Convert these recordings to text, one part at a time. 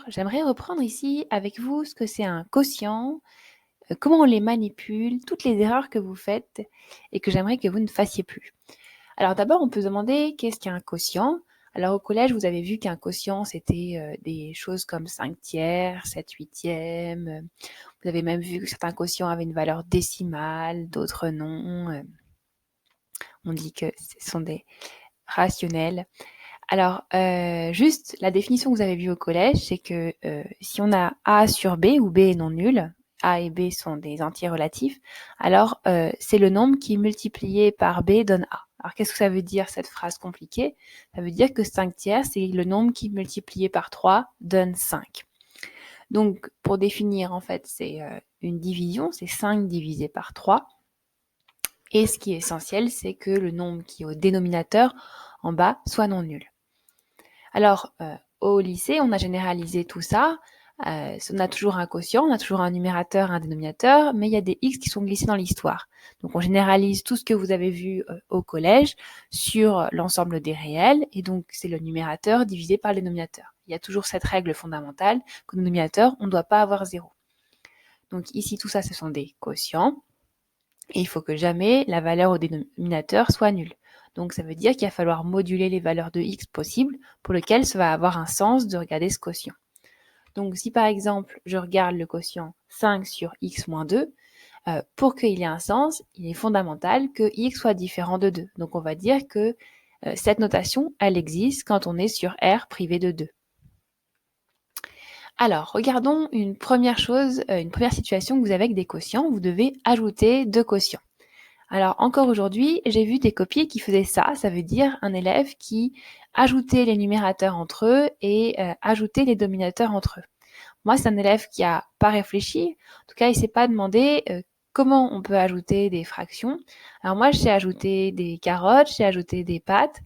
j'aimerais reprendre ici avec vous ce que c'est un quotient, comment on les manipule, toutes les erreurs que vous faites et que j'aimerais que vous ne fassiez plus. Alors d'abord, on peut se demander qu'est-ce qu'un quotient. Alors au collège, vous avez vu qu'un quotient, c'était des choses comme 5 tiers, 7 huitièmes. Vous avez même vu que certains quotients avaient une valeur décimale, d'autres non. On dit que ce sont des rationnels. Alors, juste la définition que vous avez vue au collège, c'est que si on a A sur B, où B est non nul, A et B sont des entiers relatifs, alors c'est le nombre qui multiplié par B donne A. Alors qu'est-ce que ça veut dire cette phrase compliquée? Ça veut dire que 5 tiers, c'est le nombre qui multiplié par 3 donne 5. Donc pour définir en fait, c'est une division, c'est 5 divisé par 3. Et ce qui est essentiel, c'est que le nombre qui est au dénominateur en bas soit non nul. Alors, au lycée, on a généralisé tout ça. On a toujours un quotient, on a toujours un numérateur, un dénominateur, mais il y a des x qui sont glissés dans l'histoire. Donc, on généralise tout ce que vous avez vu au collège sur l'ensemble des réels, et donc c'est le numérateur divisé par le dénominateur. Il y a toujours cette règle fondamentale qu'au dénominateur, on ne doit pas avoir 0. Donc ici, tout ça, ce sont des quotients, et il faut que jamais la valeur au dénominateur soit nulle. Donc ça veut dire qu'il va falloir moduler les valeurs de x possibles pour lesquelles ça va avoir un sens de regarder ce quotient. Donc si par exemple je regarde le quotient 5 sur x moins 2, pour qu'il y ait un sens, il est fondamental que x soit différent de 2. Donc on va dire que cette notation, elle existe quand on est sur R privé de 2. Alors, regardons une première chose, une première situation que vous avez avec des quotients. Vous devez ajouter 2 quotients. Alors encore aujourd'hui, j'ai vu des copies qui faisaient ça. Ça veut dire un élève qui ajoutait les numérateurs entre eux et ajoutait les dominateurs entre eux. Moi, c'est un élève qui a pas réfléchi. En tout cas, il s'est pas demandé comment on peut ajouter des fractions. Alors moi, je sais ajouter des carottes, je sais ajouter des pâtes.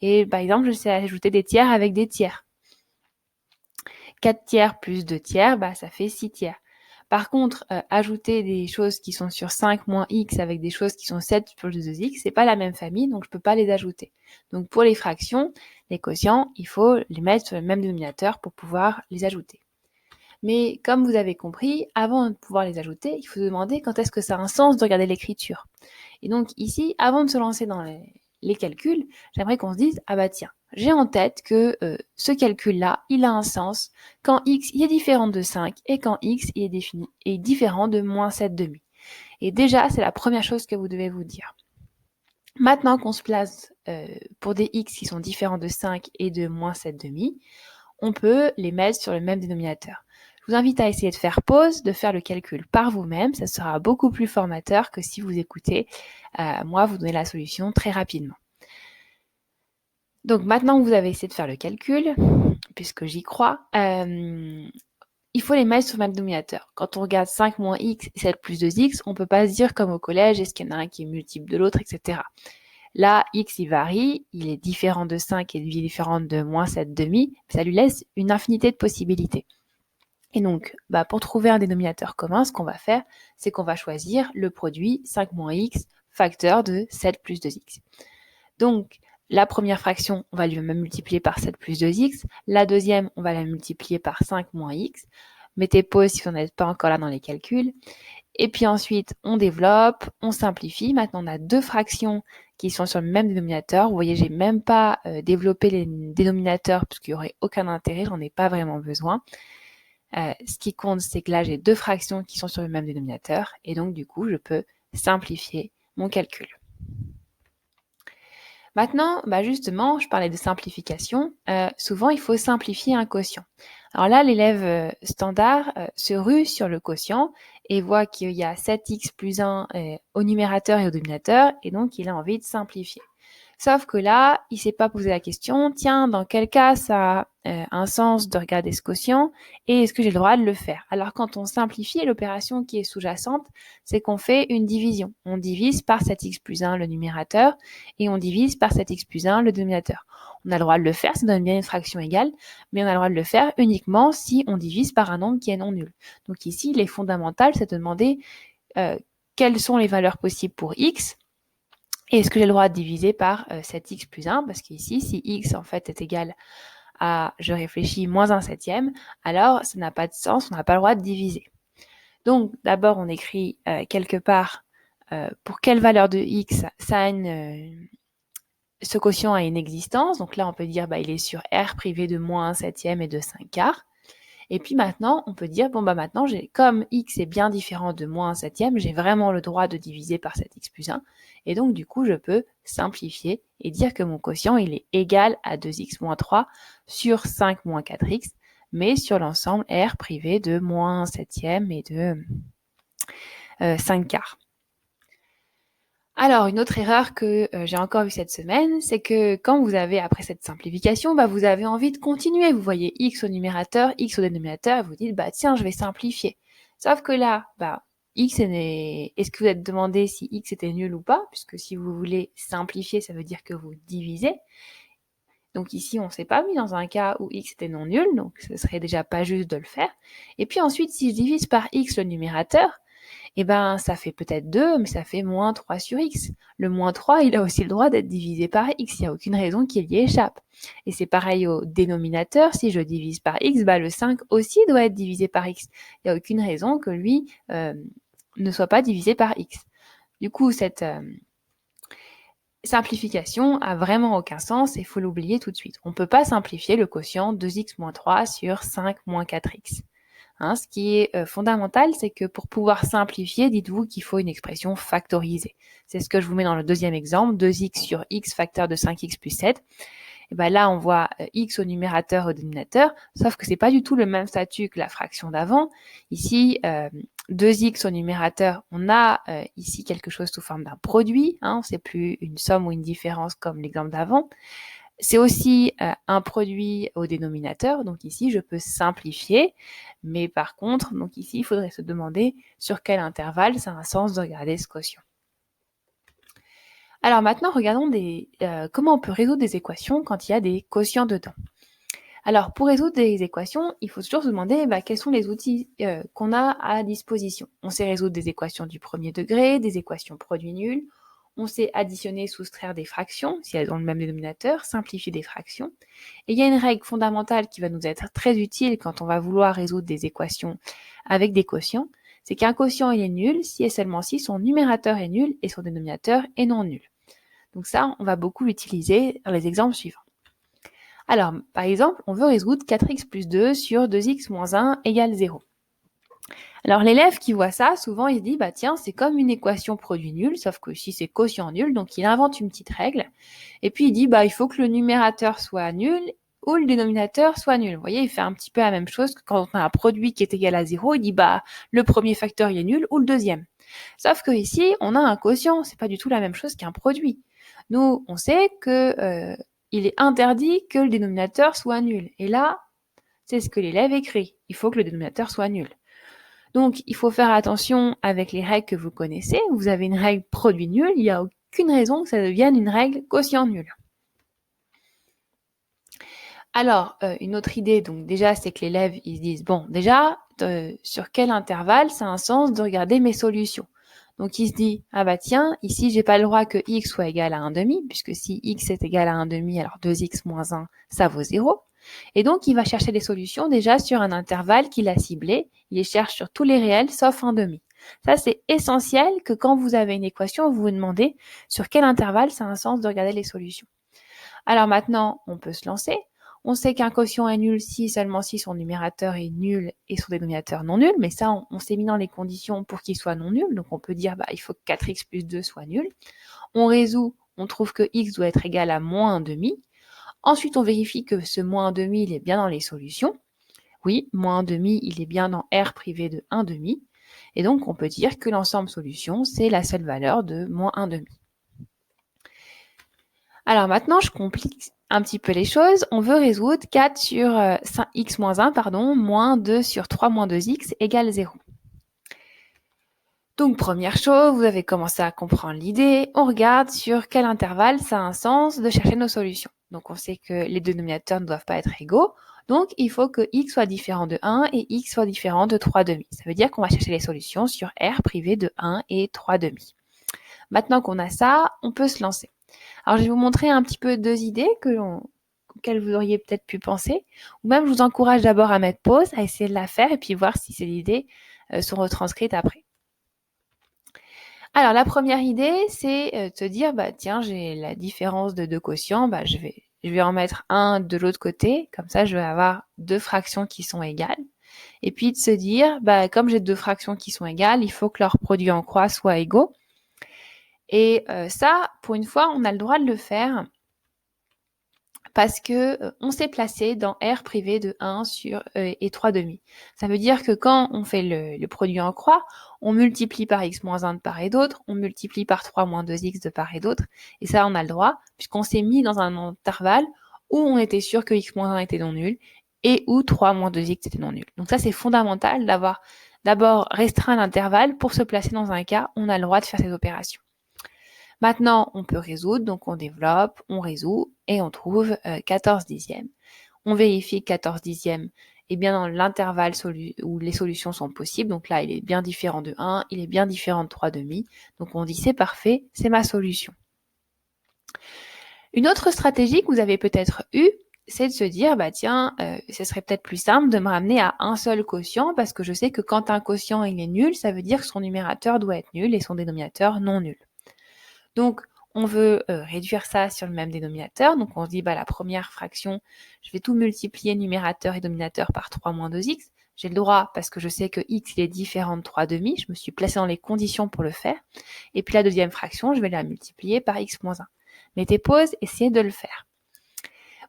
Et par exemple, je sais ajouter des tiers avec des tiers. 4 tiers plus 2 tiers, bah, ça fait 6 tiers. Par contre, ajouter des choses qui sont sur 5 moins x avec des choses qui sont 7 plus 2x, c'est pas la même famille, donc je peux pas les ajouter. Donc pour les fractions, les quotients, il faut les mettre sur le même dénominateur pour pouvoir les ajouter. Mais comme vous avez compris, avant de pouvoir les ajouter, il faut se demander quand est-ce que ça a un sens de regarder l'écriture. Et donc ici, avant de se lancer dans les calculs, j'aimerais qu'on se dise, ah bah tiens, j'ai en tête que ce calcul-là, il a un sens quand x il est différent de 5 et quand x il est différent de moins 7 demi. Et déjà, c'est la première chose que vous devez vous dire. Maintenant qu'on se place pour des x qui sont différents de 5 et de moins 7 demi, on peut les mettre sur le même dénominateur. Je vous invite à essayer de faire pause, de faire le calcul par vous-même. Ça sera beaucoup plus formateur que si vous écoutez moi vous donner la solution très rapidement. Donc maintenant que vous avez essayé de faire le calcul, puisque j'y crois, il faut les mettre sur le même dénominateur. Quand on regarde 5 moins x et 7 plus 2x, on ne peut pas se dire comme au collège, est-ce qu'il y en a un qui est multiple de l'autre, etc. Là, x, il varie, il est différent de 5 et différent de moins 7 demi, ça lui laisse une infinité de possibilités. Et donc, pour trouver un dénominateur commun, ce qu'on va faire, c'est qu'on va choisir le produit 5 moins x facteur de 7 plus 2x. Donc, la première fraction, on va lui multiplier par 7 plus 2x. La deuxième, on va la multiplier par 5 moins x. Mettez pause si vous n'êtes pas encore là dans les calculs. Et puis ensuite, on développe, on simplifie. Maintenant, on a deux fractions qui sont sur le même dénominateur. Vous voyez, j'ai même pas développé les dénominateurs parce qu'il n'y aurait aucun intérêt, j'en ai pas vraiment besoin. Ce qui compte, c'est que là, j'ai deux fractions qui sont sur le même dénominateur. Et donc, du coup, je peux simplifier mon calcul. Maintenant, justement, je parlais de simplification. Souvent, il faut simplifier un quotient. Alors là, l'élève standard se rue sur le quotient et voit qu'il y a 7x plus 1 au numérateur et au dénominateur, et donc il a envie de simplifier. Sauf que là, il s'est pas posé la question, tiens, dans quel cas ça a un sens de regarder ce quotient et est-ce que j'ai le droit de le faire? Alors quand on simplifie, l'opération qui est sous-jacente, c'est qu'on fait une division. On divise par 7x plus 1 le numérateur et on divise par 7x plus 1 le dénominateur. On a le droit de le faire, ça donne bien une fraction égale, mais on a le droit de le faire uniquement si on divise par un nombre qui est non nul. Donc ici, il est fondamental, c'est de demander quelles sont les valeurs possibles pour x. Et est-ce que j'ai le droit de diviser par 7x plus 1? Parce qu'ici, si x en fait est égal à, je réfléchis, moins 1/7, alors ça n'a pas de sens, on n'a pas le droit de diviser. Donc d'abord on écrit quelque part pour quelle valeur de x ce quotient a une existence. Donc là on peut dire il est sur R privé de moins 1/7 et de 5/4. Et puis maintenant, on peut dire, maintenant, comme x est bien différent de moins 1/7, j'ai vraiment le droit de diviser par cet x plus 1. Et donc, du coup, je peux simplifier et dire que mon quotient, il est égal à 2x moins 3 sur 5 moins 4x, mais sur l'ensemble R privé de moins 1/7 et de 5/4. Alors, une autre erreur que j'ai encore vue cette semaine, c'est que quand vous avez, après cette simplification, vous avez envie de continuer. Vous voyez x au numérateur, x au dénominateur, et vous dites, tiens, je vais simplifier. Sauf que là, est-ce que vous êtes demandé si x était nul ou pas? Puisque si vous voulez simplifier, ça veut dire que vous divisez. Donc ici, on ne s'est pas mis dans un cas où x était non nul, donc ce serait déjà pas juste de le faire. Et puis ensuite, si je divise par x le numérateur, ça fait peut-être 2, mais ça fait moins 3 sur x. Le moins 3, il a aussi le droit d'être divisé par x. Il n'y a aucune raison qu'il y échappe. Et c'est pareil au dénominateur. Si je divise par x, le 5 aussi doit être divisé par x. Il n'y a aucune raison que lui ne soit pas divisé par x. Du coup, cette simplification a vraiment aucun sens et il faut l'oublier tout de suite. On ne peut pas simplifier le quotient 2x moins 3 sur 5 moins 4x. Ce qui est fondamental, c'est que pour pouvoir simplifier, dites-vous qu'il faut une expression factorisée. C'est ce que je vous mets dans le deuxième exemple, 2x sur x facteur de 5x plus 7. Et là, on voit x au numérateur, au dénominateur, sauf que c'est pas du tout le même statut que la fraction d'avant. Ici, 2x au numérateur, on a ici quelque chose sous forme d'un produit. C'est plus une somme ou une différence comme l'exemple d'avant. C'est aussi un produit au dénominateur, donc ici je peux simplifier, mais par contre, donc ici il faudrait se demander sur quel intervalle ça a un sens de regarder ce quotient. Alors maintenant, regardons comment on peut résoudre des équations quand il y a des quotients dedans. Alors pour résoudre des équations, il faut toujours se demander quels sont les outils qu'on a à disposition. On sait résoudre des équations du premier degré, des équations produit nul. On sait additionner, soustraire des fractions, si elles ont le même dénominateur, simplifier des fractions. Et il y a une règle fondamentale qui va nous être très utile quand on va vouloir résoudre des équations avec des quotients, c'est qu'un quotient il est nul si et seulement si son numérateur est nul et son dénominateur est non nul. Donc ça, on va beaucoup l'utiliser dans les exemples suivants. Alors, par exemple, on veut résoudre 4x plus 2 sur 2x moins 1 égale 0. Alors l'élève qui voit ça, souvent il se dit, tiens, c'est comme une équation produit nul, sauf que ici c'est quotient nul, donc il invente une petite règle, et puis il dit, il faut que le numérateur soit nul ou le dénominateur soit nul. Vous voyez, il fait un petit peu la même chose que quand on a un produit qui est égal à 0, il dit, le premier facteur il est nul ou le deuxième. Sauf que ici, on a un quotient, c'est pas du tout la même chose qu'un produit. Nous, on sait que il est interdit que le dénominateur soit nul. Et là, c'est ce que l'élève écrit. Il faut que le dénominateur soit nul. Donc, il faut faire attention avec les règles que vous connaissez. Vous avez une règle produit nul, il n'y a aucune raison que ça devienne une règle quotient nul. Alors, une autre idée, donc déjà, c'est que l'élève, il se dise, déjà, sur quel intervalle ça a un sens de regarder mes solutions? Donc, il se dit, tiens, ici, j'ai pas le droit que x soit égal à 1,5, puisque si x est égal à 1,5, alors 2x moins 1, ça vaut 0. Et donc, il va chercher des solutions déjà sur un intervalle qu'il a ciblé. Il les cherche sur tous les réels, sauf 1,5. Ça, c'est essentiel que quand vous avez une équation, vous vous demandez sur quel intervalle ça a un sens de regarder les solutions. Alors maintenant, on peut se lancer. On sait qu'un quotient est nul si seulement si son numérateur est nul et son dénominateur non nul, mais ça, on s'est mis dans les conditions pour qu'il soit non nul, donc on peut dire il faut que 4x plus 2 soit nul. On résout, on trouve que x doit être égal à moins 1,5. Ensuite, on vérifie que ce moins 1,5, il est bien dans les solutions. Oui, moins 1,5, il est bien dans R privé de 1,5. Et donc, on peut dire que l'ensemble solution, c'est la seule valeur de moins 1,5. Alors maintenant, je complique un petit peu les choses. On veut résoudre 4 sur 5x moins 1, moins 2 sur 3 moins 2x égale 0. Donc, première chose, vous avez commencé à comprendre l'idée. On regarde sur quel intervalle ça a un sens de chercher nos solutions. Donc, on sait que les dénominateurs ne doivent pas être égaux. Donc, il faut que x soit différent de 1 et x soit différent de 3,5. Ça veut dire qu'on va chercher les solutions sur R privé de 1 et 3,5. Maintenant qu'on a ça, on peut se lancer. Alors, je vais vous montrer un petit peu deux idées auxquelles vous auriez peut-être pu penser. Ou même, je vous encourage d'abord à mettre pause, à essayer de la faire et puis voir si ces idées sont retranscrites après. Alors, la première idée, c'est de te dire, tiens, j'ai la différence de deux quotients, je vais en mettre un de l'autre côté, comme ça, je vais avoir deux fractions qui sont égales. Et puis de se dire, comme j'ai deux fractions qui sont égales, il faut que leurs produits en croix soient égaux. Et ça, pour une fois, on a le droit de le faire parce que on s'est placé dans R privé de 1 et 3 demi. Ça veut dire que quand on fait le produit en croix, on multiplie par x moins 1 de part et d'autre, on multiplie par 3 moins 2x de part et d'autre, et ça, on a le droit, puisqu'on s'est mis dans un intervalle où on était sûr que x moins 1 était non nul, et où 3 moins 2x était non nul. Donc ça, c'est fondamental d'avoir d'abord restreint l'intervalle pour se placer dans un cas où on a le droit de faire ces opérations. Maintenant, on peut résoudre, donc on développe, on résout et on trouve 14 dixièmes. On vérifie que 14 dixièmes est bien dans l'intervalle où les solutions sont possibles. Donc là, il est bien différent de 1, il est bien différent de 3 demi. Donc on dit c'est parfait, c'est ma solution. Une autre stratégie que vous avez peut-être eue, c'est de se dire, ce serait peut-être plus simple de me ramener à un seul quotient parce que je sais que quand un quotient il est nul, ça veut dire que son numérateur doit être nul et son dénominateur non nul. Donc, on veut réduire ça sur le même dénominateur. Donc, on se dit, la première fraction, je vais tout multiplier numérateur et dénominateur par 3 moins 2x. J'ai le droit parce que je sais que x il est différent de 3 demi. Je me suis placé dans les conditions pour le faire. Et puis la deuxième fraction, je vais la multiplier par x moins 1. Mettez pause, essayez de le faire.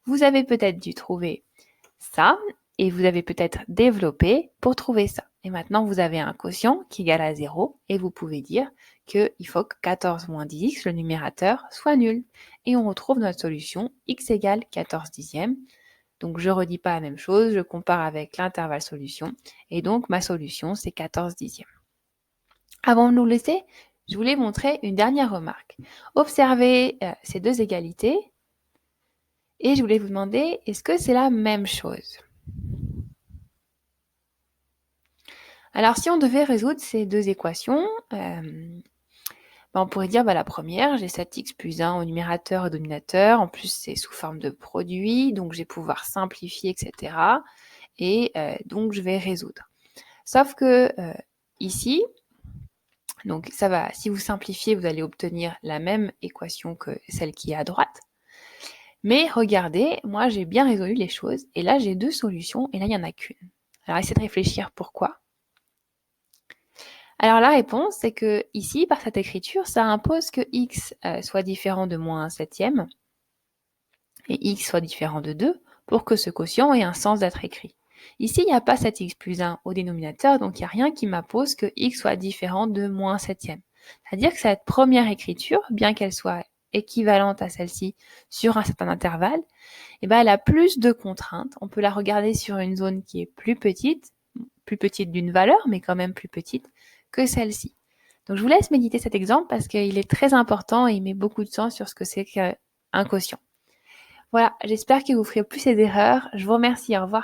Vous avez peut-être dû trouver ça et vous avez peut-être développé pour trouver ça. Et maintenant, vous avez un quotient qui est égal à 0 et vous pouvez dire qu'il faut que 14 moins 10x, le numérateur, soit nul. Et on retrouve notre solution x égale 14 dixièmes. Donc, je ne redis pas la même chose, je compare avec l'intervalle solution. Et donc, ma solution, c'est 14 dixièmes. Avant de nous laisser, je voulais montrer une dernière remarque. Observez ces deux égalités. Et je voulais vous demander, est-ce que c'est la même chose ? Alors, si on devait résoudre ces deux équations, on pourrait dire, la première, j'ai 7x plus 1 au numérateur et au dénominateur. En plus, c'est sous forme de produit, donc je vais pouvoir simplifier, etc. Et donc, je vais résoudre. Sauf que ici, donc ça va, si vous simplifiez, vous allez obtenir la même équation que celle qui est à droite. Mais regardez, moi, j'ai bien résolu les choses. Et là, j'ai deux solutions, et là, il n'y en a qu'une. Alors, essayez de réfléchir pourquoi. Alors la réponse, c'est que ici, par cette écriture, ça impose que x soit différent de moins 1/7 et x soit différent de 2 pour que ce quotient ait un sens d'être écrit. Ici, il n'y a pas cet x plus 1 au dénominateur, donc il n'y a rien qui m'impose que x soit différent de moins 1/7. C'est-à-dire que cette première écriture, bien qu'elle soit équivalente à celle-ci sur un certain intervalle, elle a plus de contraintes. On peut la regarder sur une zone qui est plus petite d'une valeur, mais quand même plus petite que celle-ci. Donc je vous laisse méditer cet exemple parce qu'il est très important et il met beaucoup de sens sur ce que c'est qu'un quotient. Voilà, j'espère que vous ferez plus ces erreurs. Je vous remercie, au revoir.